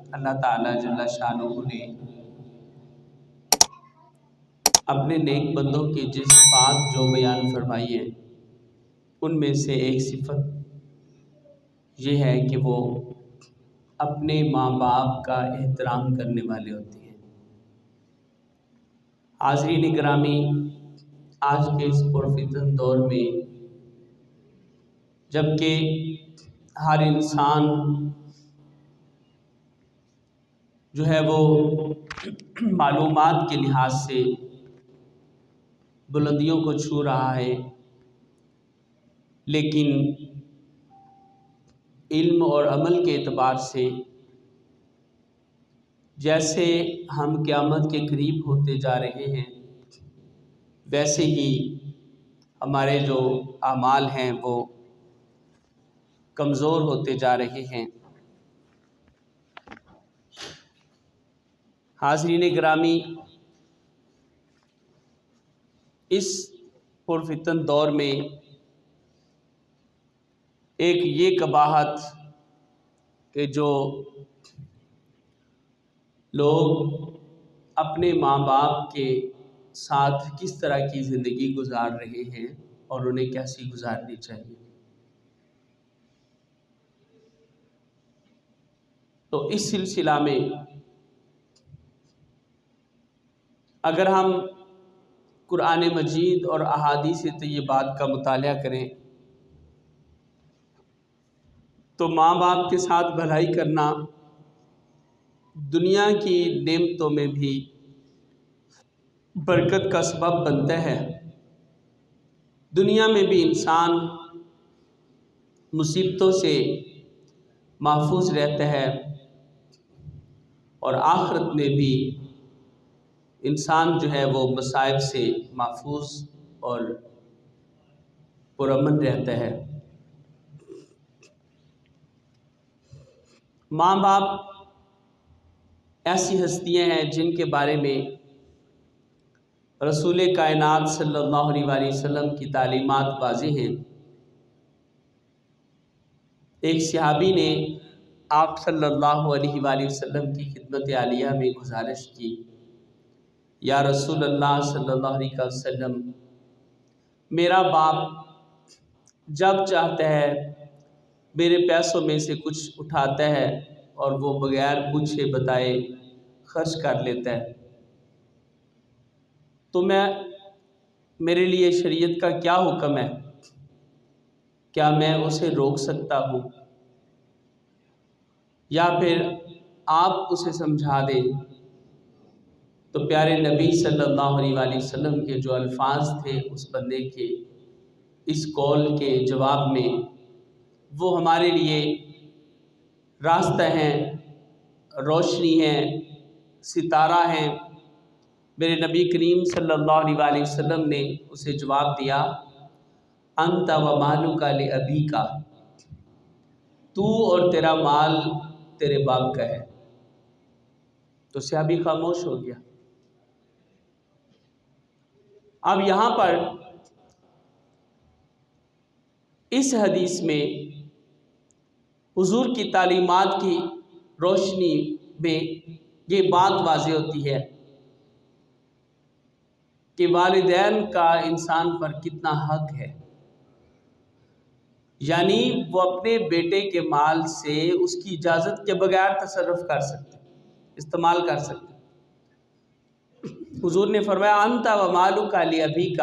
اللہ تعالیٰ جل شانہ نے اپنے نیک بندوں کی جس صفات جو بیان فرمائی ہے ان میں سے ایک صفت یہ ہے کہ وہ اپنے ماں باپ کا احترام کرنے والے ہوتے ہیں۔ حاضرین گرامی، آج کے اس پرفتن دور میں جبکہ ہر انسان جو ہے وہ معلومات کے لحاظ سے بلندیوں کو چھو رہا ہے، لیکن علم اور عمل کے اعتبار سے جیسے ہم قیامت کے قریب ہوتے جا رہے ہیں ویسے ہی ہمارے جو اعمال ہیں وہ کمزور ہوتے جا رہے ہیں۔ حاضرین گرامی، اس پرفتن دور میں ایک یہ قباحت کہ جو لوگ اپنے ماں باپ کے ساتھ کس طرح کی زندگی گزار رہے ہیں اور انہیں کیسی گزارنی چاہیے۔ تو اس سلسلہ میں اگر ہم قرآن مجید اور احادیث طیبات کا مطالعہ کریں تو ماں باپ کے ساتھ بھلائی کرنا دنیا کی نعمتوں میں بھی برکت کا سبب بنتا ہے۔ دنیا میں بھی انسان مصیبتوں سے محفوظ رہتا ہے اور آخرت میں بھی انسان جو ہے وہ مصائب سے محفوظ اور پرامن رہتا ہے۔ ماں باپ ایسی ہستیاں ہیں جن کے بارے میں رسول کائنات صلی اللہ علیہ وآلہ وسلم کی تعلیمات واضح ہیں۔ ایک صحابی نے آپ صلی اللہ علیہ وآلہ وسلم کی خدمت عالیہ میں گزارش کی، یا رسول اللہ صلی اللہ علیہ وسلم، میرا باپ جب چاہتا ہے میرے پیسوں میں سے کچھ اٹھاتا ہے اور وہ بغیر پوچھے بتائے خرچ کر لیتا ہے، تو میرے لیے شریعت کا کیا حکم ہے؟ کیا میں اسے روک سکتا ہوں یا پھر آپ اسے سمجھا دیں؟ تو پیارے نبی صلی اللہ علیہ وآلہ وسلم کے جو الفاظ تھے اس بندے کے اس قول کے جواب میں، وہ ہمارے لیے راستہ ہیں، روشنی ہیں، ستارہ ہیں۔ میرے نبی کریم صلی اللہ علیہ وآلہ وسلم نے اسے جواب دیا، انت و مالک لابیک، تو اور تیرا مال تیرے باپ کا ہے۔ تو صحابی خاموش ہو گیا۔ اب یہاں پر اس حدیث میں حضور کی تعلیمات کی روشنی میں یہ بات واضح ہوتی ہے کہ والدین کا انسان پر کتنا حق ہے، یعنی وہ اپنے بیٹے کے مال سے اس کی اجازت کے بغیر تصرف کر سکتے، استعمال کر سکتے۔ حضور نے فرمایا، انت و مالک لابیک،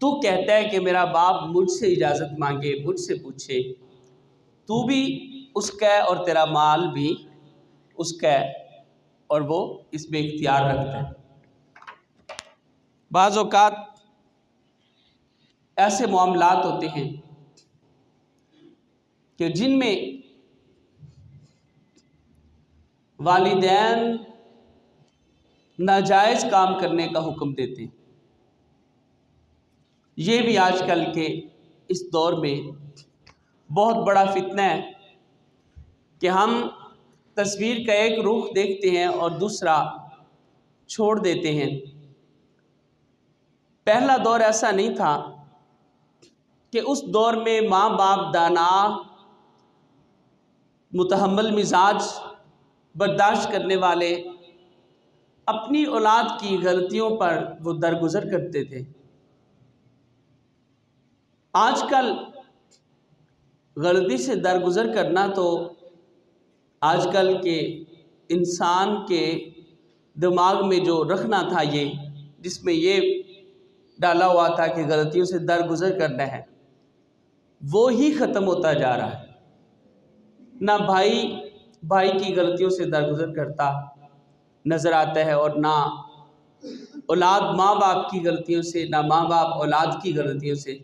تو کہتا ہے کہ میرا باپ مجھ سے اجازت مانگے، مجھ سے پوچھے، تو بھی اس کا ہے اور تیرا مال بھی اس کا ہے، اور وہ اس میں اختیار رکھتا ہے۔ بعض اوقات ایسے معاملات ہوتے ہیں کہ جن میں والدین ناجائز کام کرنے کا حکم دیتے ہیں۔ یہ بھی آج کل کے اس دور میں بہت بڑا فتنہ ہے کہ ہم تصویر کا ایک رخ دیکھتے ہیں اور دوسرا چھوڑ دیتے ہیں۔ پہلا دور ایسا نہیں تھا کہ اس دور میں ماں باپ دانا، متحمل مزاج برداشت کرنے والے اپنی اولاد کی غلطیوں پر وہ درگزر کرتے تھے۔ آج کل غلطی سے درگزر کرنا تو آج کل کے انسان کے دماغ میں جو رکھنا تھا، یہ جس میں یہ ڈالا ہوا تھا کہ غلطیوں سے درگزر کرنا ہے، وہ ہی ختم ہوتا جا رہا ہے۔ نہ بھائی کی غلطیوں سے درگزر کرتا نظر آتا ہے، اور نہ اولاد ماں باپ کی غلطیوں سے، نہ ماں باپ اولاد کی غلطیوں سے،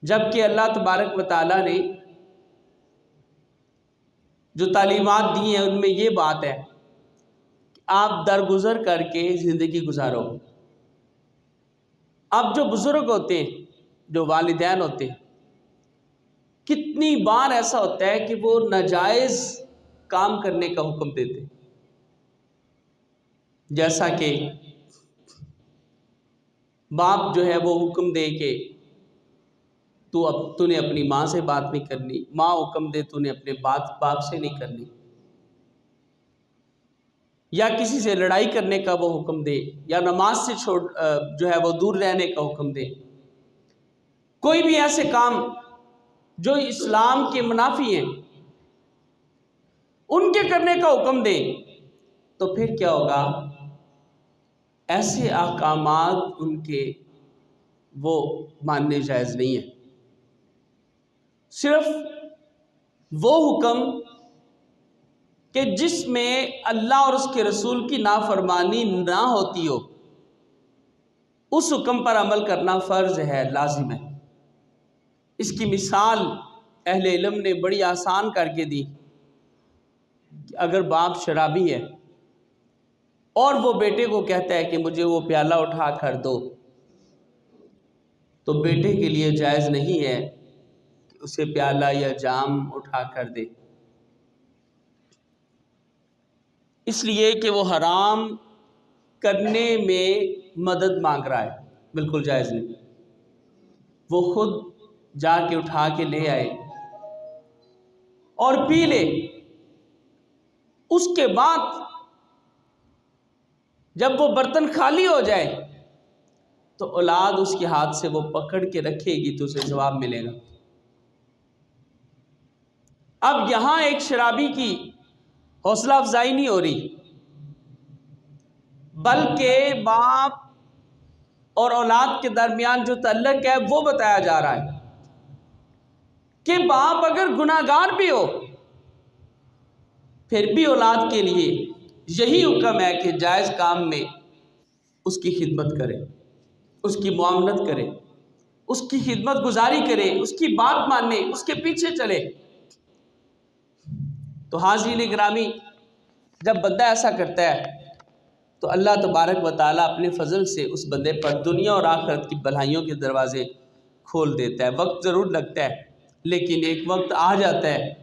جبکہ اللہ تبارک و تعالیٰ نے جو تعلیمات دی ہیں ان میں یہ بات ہے کہ آپ درگزر کر کے زندگی گزارو۔ اب جو بزرگ ہوتے ہیں، جو والدین ہوتے ہیں، کتنی بار ایسا ہوتا ہے کہ وہ ناجائز کام کرنے کا حکم دیتے، جیسا کہ باپ جو ہے وہ حکم دے کہ تو نے اپنی ماں سے بات نہیں کرنی، ماں حکم دے تو نے اپنے باپ سے نہیں کرنی، یا کسی سے لڑائی کرنے کا وہ حکم دے، یا نماز سے جو ہے وہ دور رہنے کا حکم دے۔ کوئی بھی ایسے کام جو اسلام کے منافی ہیں ان کے کرنے کا حکم دے، تو پھر کیا ہوگا؟ ایسے احکامات ان کے وہ ماننے جائز نہیں ہیں۔ صرف وہ حکم کہ جس میں اللہ اور اس کے رسول کی نافرمانی نہ ہوتی ہو، اس حکم پر عمل کرنا فرض ہے، لازم ہے۔ اس کی مثال اہل علم نے بڑی آسان کر کے دی کہ اگر باپ شرابی ہے اور وہ بیٹے کو کہتا ہے کہ مجھے وہ پیالہ اٹھا کر دو، تو بیٹے کے لیے جائز نہیں ہے کہ اسے پیالہ یا جام اٹھا کر دے، اس لیے کہ وہ حرام کرنے میں مدد مانگ رہا ہے، بالکل جائز نہیں۔ وہ خود جا کے اٹھا کے لے آئے اور پی لے، اس کے بعد جب وہ برتن خالی ہو جائے تو اولاد اس کے ہاتھ سے وہ پکڑ کے رکھے گی تو اسے ثواب ملے گا۔ اب یہاں ایک شرابی کی حوصلہ افزائی نہیں ہو رہی، بلکہ باپ اور اولاد کے درمیان جو تعلق ہے وہ بتایا جا رہا ہے کہ باپ اگر گناہ گار بھی ہو پھر بھی اولاد کے لیے یہی حکم ہے کہ جائز کام میں اس کی خدمت کرے، اس کی معاونت کرے، اس کی خدمت گزاری کرے، اس کی بات مانے، اس کے پیچھے چلے۔ تو حاضرین گرامی، جب بندہ ایسا کرتا ہے تو اللہ تبارک و تعالیٰ اپنے فضل سے اس بندے پر دنیا اور آخرت کی بھلائیوں کے دروازے کھول دیتا ہے۔ وقت ضرور لگتا ہے، لیکن ایک وقت آ جاتا ہے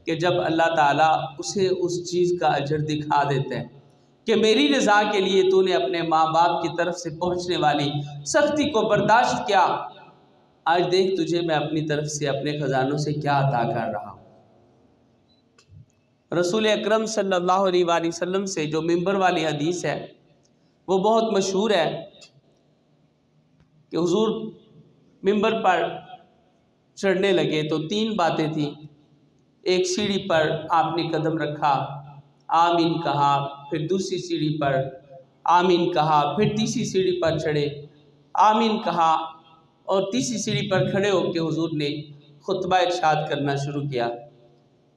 کہ جب اللہ تعالیٰ اسے اس چیز کا اجر دکھا دیتا ہے کہ میری رضا کے لیے تو نے اپنے ماں باپ کی طرف سے پہنچنے والی سختی کو برداشت کیا، آج دیکھ تجھے میں اپنی طرف سے اپنے خزانوں سے کیا عطا کر رہا ہوں۔ رسول اکرم صلی اللہ علیہ وآلہ وسلم سے جو منبر والی حدیث ہے وہ بہت مشہور ہے کہ حضور منبر پر چڑھنے لگے تو تین باتیں تھیں۔ ایک سیڑھی پر آپ نے قدم رکھا، آمین کہا، پھر دوسری سیڑھی پر آمین کہا، پھر تیسری سیڑھی پر چڑھے، آمین کہا، اور تیسری سیڑھی پر کھڑے ہو کے حضور نے خطبہ ارشاد کرنا شروع کیا۔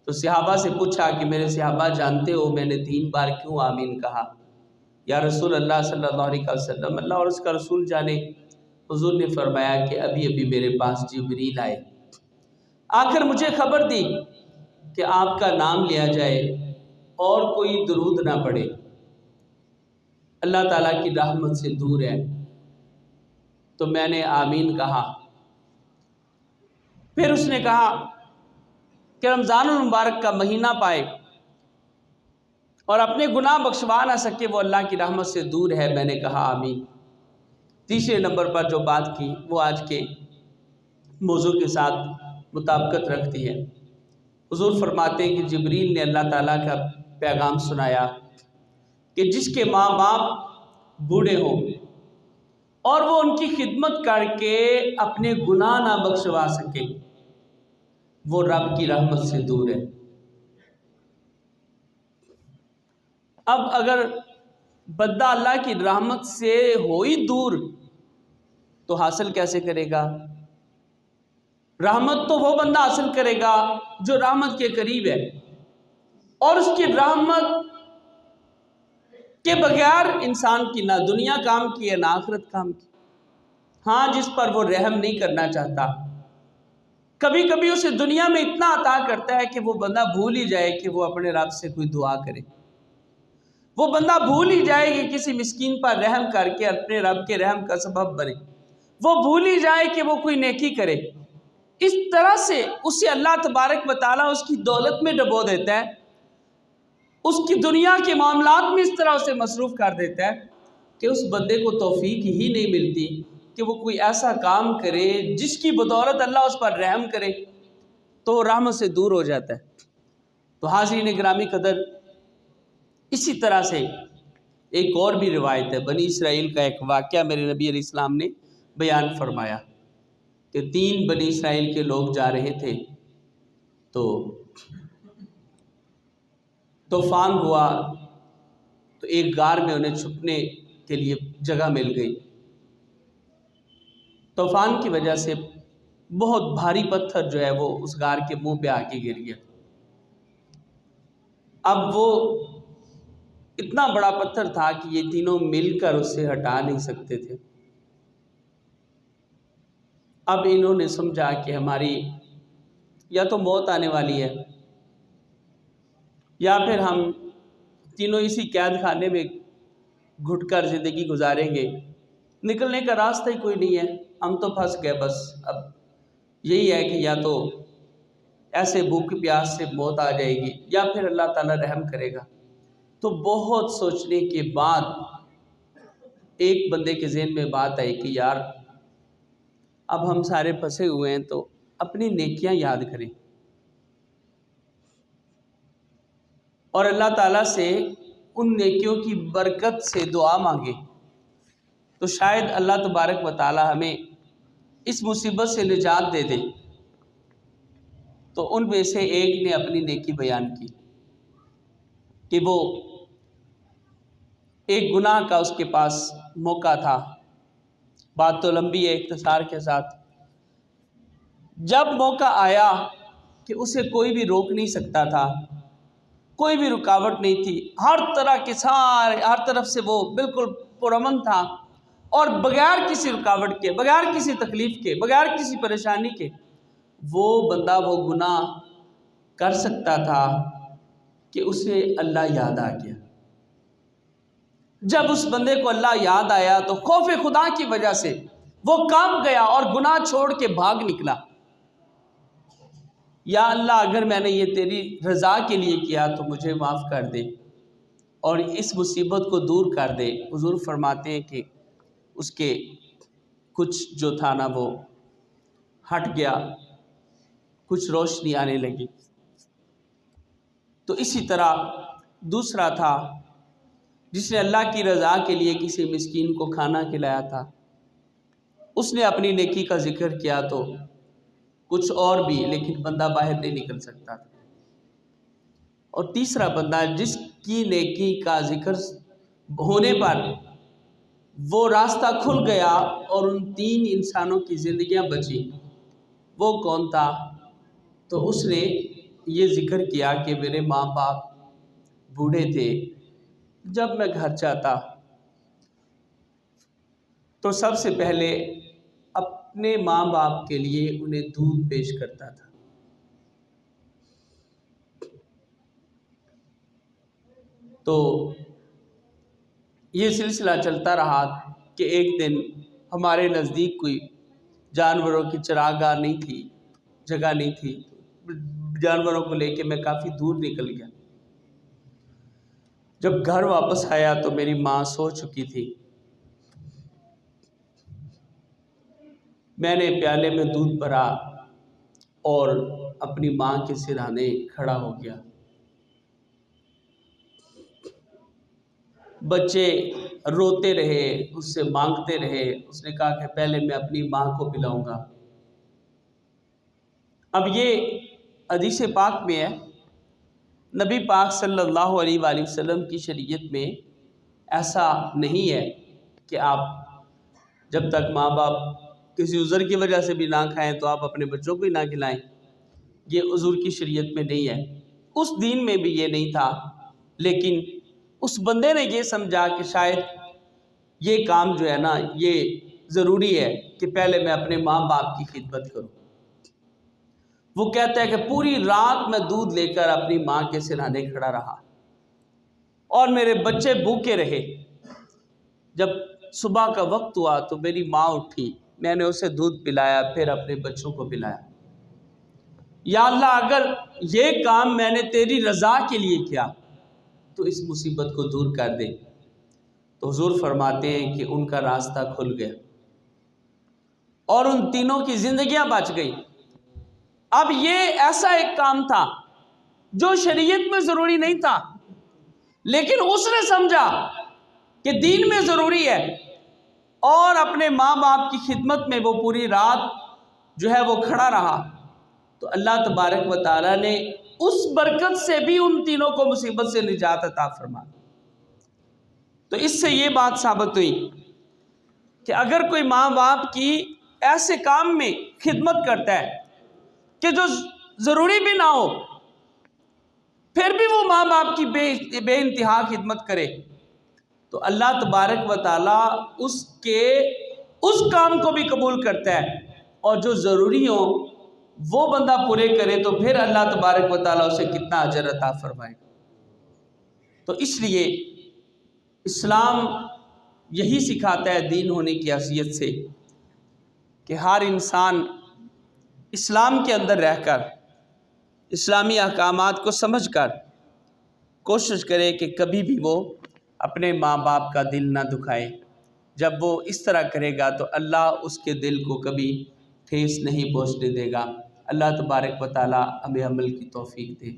تو صحابہ سے پوچھا کہ میرے صحابہ جانتے ہو میں نے 3 بار کیوں آمین کہا؟ یا رسول اللہ صلی اللہ علیہ وسلم، اللہ اور اس کا رسول جانے۔ حضور نے فرمایا کہ ابھی ابھی میرے پاس جبریل آئے، آ کر مجھے خبر دی کہ آپ کا نام لیا جائے اور کوئی درود نہ پڑے، اللہ تعالیٰ کی رحمت سے دور ہے۔ تو میں نے آمین کہا۔ پھر اس نے کہا کہ رمضان المبارک کا مہینہ پائے اور اپنے گناہ بخشوا نہ سکے وہ اللہ کی رحمت سے دور ہے، میں نے کہا آمین۔ تیسرے نمبر پر جو بات کی وہ آج کے موضوع کے ساتھ مطابقت رکھتی ہے۔ حضور فرماتے ہیں کہ جبریل نے اللہ تعالیٰ کا پیغام سنایا کہ جس کے ماں باپ بوڑھے ہوں اور وہ ان کی خدمت کر کے اپنے گناہ نہ بخشوا سکے، وہ رب کی رحمت سے دور ہے۔ اب اگر بندہ اللہ کی رحمت سے ہو ہی دور تو حاصل کیسے کرے گا؟ رحمت تو وہ بندہ حاصل کرے گا جو رحمت کے قریب ہے، اور اس کی رحمت کے بغیر انسان کی نہ دنیا کام کی ہے نہ آخرت کام کی۔ ہاں، جس پر وہ رحم نہیں کرنا چاہتا، کبھی کبھی اسے دنیا میں اتنا عطا کرتا ہے کہ وہ بندہ بھول ہی جائے کہ وہ اپنے رب سے کوئی دعا کرے، وہ بندہ بھول ہی جائے کہ کسی مسکین پر رحم کر کے اپنے رب کے رحم کا سبب بنے، وہ بھول ہی جائے کہ وہ کوئی نیکی کرے۔ اس طرح سے اسے اللہ تبارک و تعالیٰ اس کی دولت میں ڈبو دیتا ہے، اس کی دنیا کے معاملات میں اس طرح اسے مصروف کر دیتا ہے کہ اس بندے کو توفیق ہی نہیں ملتی کہ وہ کوئی ایسا کام کرے جس کی بدولت اللہ اس پر رحم کرے، تو وہ رحمت سے دور ہو جاتا ہے۔ تو حاضرین گرامی قدر، اسی طرح سے ایک اور بھی روایت ہے، بنی اسرائیل کا ایک واقعہ میرے نبی علیہ السلام نے بیان فرمایا کہ 3 بنی اسرائیل کے لوگ جا رہے تھے، تو طوفان ہوا، تو ایک غار میں انہیں چھپنے کے لیے جگہ مل گئی۔ طوفان کی وجہ سے بہت بھاری پتھر جو ہے وہ اس غار کے منہ پہ آ کے گر گیا۔ اب وہ اتنا بڑا پتھر تھا کہ یہ تینوں مل کر اس سے ہٹا نہیں سکتے تھے۔ اب انہوں نے سمجھا کہ ہماری یا تو موت آنے والی ہے یا پھر ہم تینوں اسی قید خانے میں گھٹ کر زندگی گزاریں گے، نکلنے کا راستہ ہی کوئی نہیں ہے، ہم تو پھنس گئے، بس اب یہی ہے کہ یا تو ایسے بھوک پیاس سے موت آ جائے گی یا پھر اللہ تعالیٰ رحم کرے گا۔ تو بہت سوچنے کے بعد ایک بندے کے ذہن میں بات آئی کہ یار اب ہم سارے پھنسے ہوئے ہیں تو اپنی نیکیاں یاد کریں اور اللہ تعالیٰ سے ان نیکیوں کی برکت سے دعا مانگے، تو شاید اللہ تبارک و تعالیٰ ہمیں اس مصیبت سے نجات دے دے۔ تو ان میں سے ایک نے اپنی نیکی بیان کی کہ وہ ایک گناہ کا اس کے پاس موقع تھا، بات تو لمبی ہے اختصار کے ساتھ۔ جب موقع آیا کہ اسے کوئی بھی روک نہیں سکتا تھا، کوئی بھی رکاوٹ نہیں تھی، ہر طرف سے وہ بالکل پرامن تھا، اور بغیر کسی رکاوٹ کے، بغیر کسی تکلیف کے، بغیر کسی پریشانی کے وہ بندہ وہ گناہ کر سکتا تھا کہ اسے اللہ یاد آ گیا۔ جب اس بندے کو اللہ یاد آیا تو خوف خدا کی وجہ سے وہ کانپ گیا اور گناہ چھوڑ کے بھاگ نکلا۔ یا اللہ، اگر میں نے یہ تیری رضا کے لیے کیا تو مجھے معاف کر دے اور اس مصیبت کو دور کر دے۔ حضور فرماتے ہیں کہ اس کے کچھ جو تھا نا وہ ہٹ گیا، کچھ روشنی آنے لگی۔ تو اسی طرح دوسرا تھا جس نے اللہ کی رضا کے لیے کسی مسکین کو کھانا کھلایا تھا، اس نے اپنی نیکی کا ذکر کیا تو کچھ اور بھی، لیکن بندہ باہر نہیں نکل سکتا تھا۔ اور تیسرا بندہ جس کی نیکی کا ذکر ہونے پر وہ راستہ کھل گیا اور ان 3 انسانوں کی زندگیاں بچی، وہ کون تھا؟ تو اس نے یہ ذکر کیا کہ میرے ماں باپ بوڑھے تھے، جب میں گھر جاتا تو سب سے پہلے اپنے ماں باپ کے لیے انہیں دودھ پیش کرتا تھا۔ تو یہ سلسلہ چلتا رہا کہ ایک دن ہمارے نزدیک کوئی جانوروں کی چراگاہ نہیں تھی، جگہ نہیں تھی، جانوروں کو لے کے میں کافی دور نکل گیا۔ جب گھر واپس آیا تو میری ماں سو چکی تھی۔ میں نے پیالے میں دودھ بھرا اور اپنی ماں کے سرہانے کھڑا ہو گیا۔ بچے روتے رہے، اس سے مانگتے رہے، اس نے کہا کہ پہلے میں اپنی ماں کو پلاؤں گا۔ اب یہ حدیث پاک میں ہے، نبی پاک صلی اللہ علیہ وآلہ وسلم کی شریعت میں ایسا نہیں ہے کہ آپ جب تک ماں باپ کسی عذر کی وجہ سے بھی نہ کھائیں تو آپ اپنے بچوں کو ہی نہ کھلائیں، یہ حضور کی شریعت میں نہیں ہے، اس دین میں بھی یہ نہیں تھا۔ لیکن اس بندے نے یہ سمجھا کہ شاید یہ کام جو ہے نا یہ ضروری ہے کہ پہلے میں اپنے ماں باپ کی خدمت کروں۔ وہ کہتا ہے کہ پوری رات میں دودھ لے کر اپنی ماں کے سرہانے کھڑا رہا اور میرے بچے بھوکے رہے۔ جب صبح کا وقت ہوا تو میری ماں اٹھی، میں نے اسے دودھ پلایا، پھر اپنے بچوں کو پلایا۔ یا اللہ اگر یہ کام میں نے تیری رضا کے لیے کیا تو اس مصیبت کو دور کر دے۔ تو حضور فرماتے ہیں کہ ان کا راستہ کھل گیا اور ان تینوں کی زندگیاں بچ گئی۔ اب یہ ایسا ایک کام تھا جو شریعت میں ضروری نہیں تھا، لیکن اس نے سمجھا کہ دین میں ضروری ہے اور اپنے ماں باپ کی خدمت میں وہ پوری رات جو ہے وہ کھڑا رہا۔ تو اللہ تبارک و تعالیٰ نے اس برکت سے بھی ان تینوں کو مصیبت سے نجات عطا فرما۔ تو اس سے یہ بات ثابت ہوئی کہ اگر کوئی ماں باپ کی ایسے کام میں خدمت کرتا ہے کہ جو ضروری بھی نہ ہو، پھر بھی وہ ماں باپ کی بے انتہا خدمت کرے، تو اللہ تبارک و تعالیٰ اس کام کو بھی قبول کرتا ہے، اور جو ضروری ہو وہ بندہ پورے کرے تو پھر اللہ تبارک و تعالیٰ اسے کتنا اجر عطا فرمائے۔ تو اس لیے اسلام یہی سکھاتا ہے دین ہونے کی حیثیت سے کہ ہر انسان اسلام کے اندر رہ کر اسلامی احکامات کو سمجھ کر کوشش کرے کہ کبھی بھی وہ اپنے ماں باپ کا دل نہ دکھائے۔ جب وہ اس طرح کرے گا تو اللہ اس کے دل کو کبھی ٹھیس نہیں پہنچنے دے گا۔ اللہ تبارک و تعالی ہمیں عمل کی توفیق دے۔